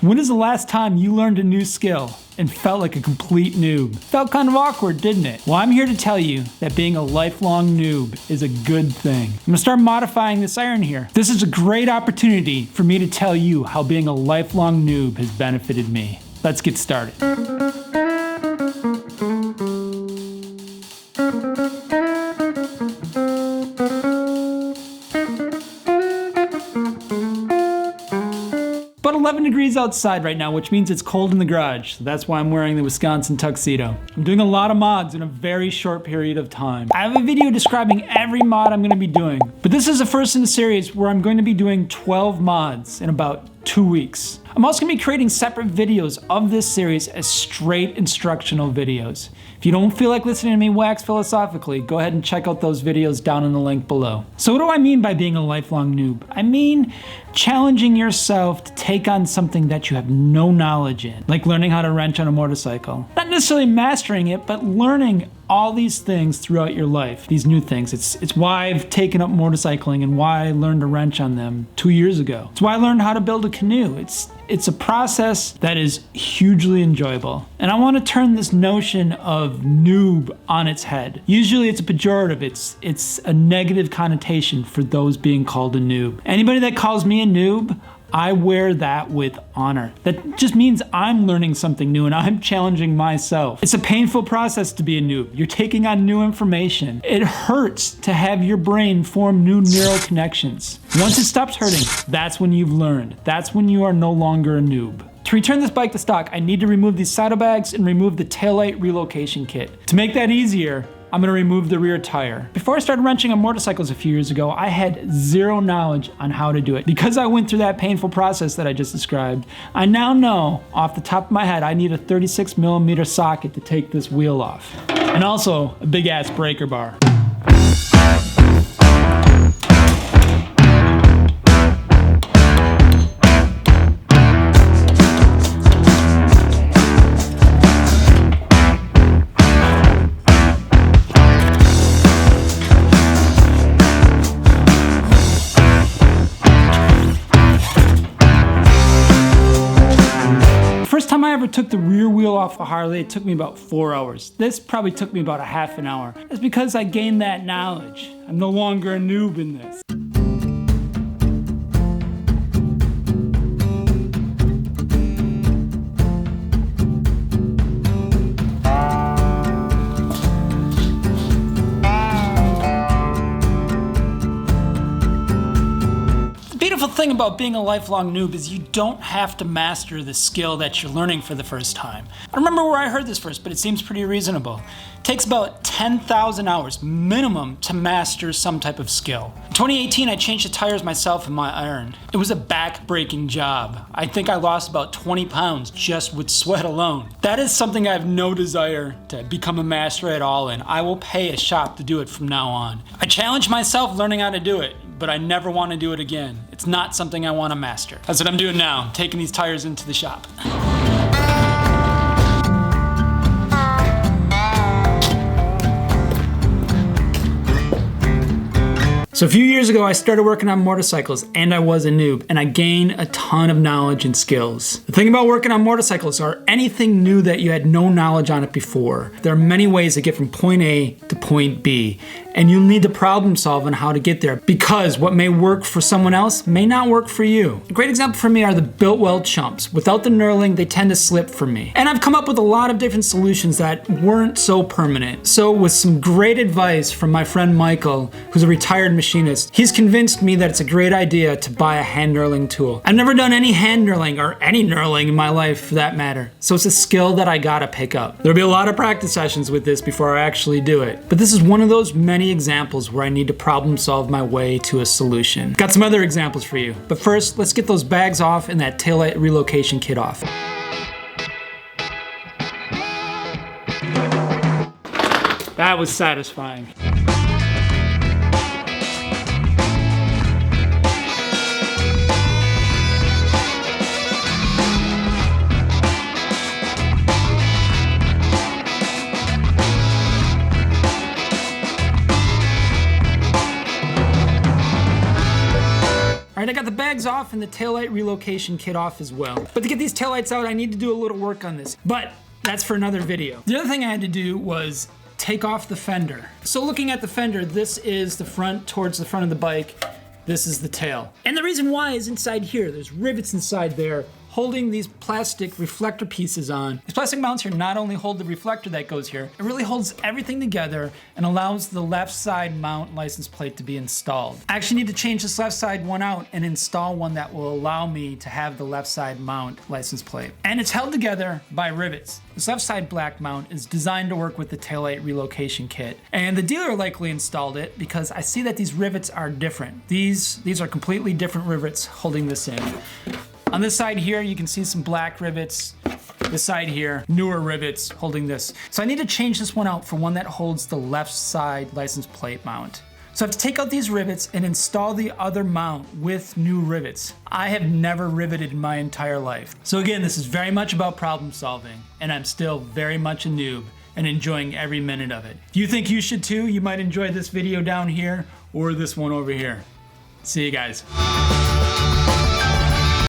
When is the last time you learned a new skill and felt like a complete noob? Felt kind of awkward, didn't it? Well, I'm here to tell you that being a lifelong noob is a good thing. I'm gonna start modifying this iron here. This is a great opportunity for me to tell you how being a lifelong noob has benefited me. Let's get started. About 11 degrees outside right now, which means it's cold in the garage. So that's why I'm wearing the Wisconsin tuxedo. I'm doing a lot of mods in a very short period of time. I have a video describing every mod I'm gonna be doing, but this is the first in the series where I'm going to be doing 12 mods in about 2 weeks. I'm also gonna be creating separate videos of this series as straight instructional videos. If you don't feel like listening to me wax philosophically, go ahead and check out those videos down in the link below. So what do I mean by being a lifelong noob? I mean challenging yourself to take on something that you have no knowledge in, like learning how to wrench on a motorcycle. Not necessarily mastering it, but learning all these things throughout your life, these new things. It's why I've taken up motorcycling and why I learned to wrench on them 2 years ago. It's why I learned how to build a canoe. It's a process that is hugely enjoyable. And I want to turn this notion of noob on its head. Usually it's a pejorative, it's a negative connotation for those being called a noob. Anybody that calls me a noob, I wear that with honor. That just means I'm learning something new and I'm challenging myself. It's a painful process to be a noob. You're taking on new information. It hurts to have your brain form new neural connections. Once it stops hurting, that's when you've learned. That's when you are no longer a noob. To return this bike to stock, I need to remove these saddlebags and remove the taillight relocation kit. To make that easier, I'm gonna remove the rear tire. Before I started wrenching on motorcycles a few years ago, I had zero knowledge on how to do it. Because I went through that painful process that I just described, I now know off the top of my head, I need a 36mm socket to take this wheel off. And also a big ass breaker bar. First time I ever took the rear wheel off a Harley, it took me about 4 hours. This probably took me about a half an hour. That's because I gained that knowledge. I'm no longer a noob in this. The beautiful thing about being a lifelong noob is you don't have to master the skill that you're learning for the first time. I don't remember where I heard this first, but it seems pretty reasonable. It takes about 10,000 hours minimum to master some type of skill. In 2018, I changed the tires myself in my iron. It was a back-breaking job. I think I lost about 20 pounds just with sweat alone. That is something I have no desire to become a master at all in. I will pay a shop to do it from now on. I challenge myself learning how to do it, but I never want to do it again. It's not something I want to master. That's what I'm doing now. I'm taking these tires into the shop. So a few years ago, I started working on motorcycles and I was a noob and I gained a ton of knowledge and skills. The thing about working on motorcycles or anything new that you had no knowledge on it before, there are many ways to get from point A to point B. And you'll need to problem solve on how to get there because what may work for someone else may not work for you. A great example for me are the built well chumps. Without the knurling, they tend to slip for me. And I've come up with a lot of different solutions that weren't so permanent. So with some great advice from my friend Michael, who's a retired machinist, he's convinced me that it's a great idea to buy a hand knurling tool. I've never done any hand knurling or any knurling in my life for that matter. So it's a skill that I gotta pick up. There'll be a lot of practice sessions with this before I actually do it. But this is one of those many examples where I need to problem solve my way to a solution. Got some other examples for you, but first let's get those bags off and that taillight relocation kit off. That was satisfying. All right, I got the bag tags off and the taillight relocation kit off as well. But to get these taillights out, I need to do a little work on this. But that's for another video. The other thing I had to do was take off the fender. So looking at the fender, this is the front towards the front of the bike. This is the tail. And the reason why is inside here. There's rivets inside there holding these plastic reflector pieces on. These plastic mounts here not only hold the reflector that goes here, it really holds everything together and allows the left side mount license plate to be installed. I actually need to change this left side one out and install one that will allow me to have the left side mount license plate. And it's held together by rivets. This left side black mount is designed to work with the taillight relocation kit. And the dealer likely installed it because I see that these rivets are different. These are completely different rivets holding this in. On this side here, you can see some black rivets. This side here, newer rivets holding this. So I need to change this one out for one that holds the left side license plate mount. So I have to take out these rivets and install the other mount with new rivets. I have never riveted in my entire life. So again, this is very much about problem solving, and I'm still very much a noob and enjoying every minute of it. If you think you should too, you might enjoy this video down here or this one over here. See you guys.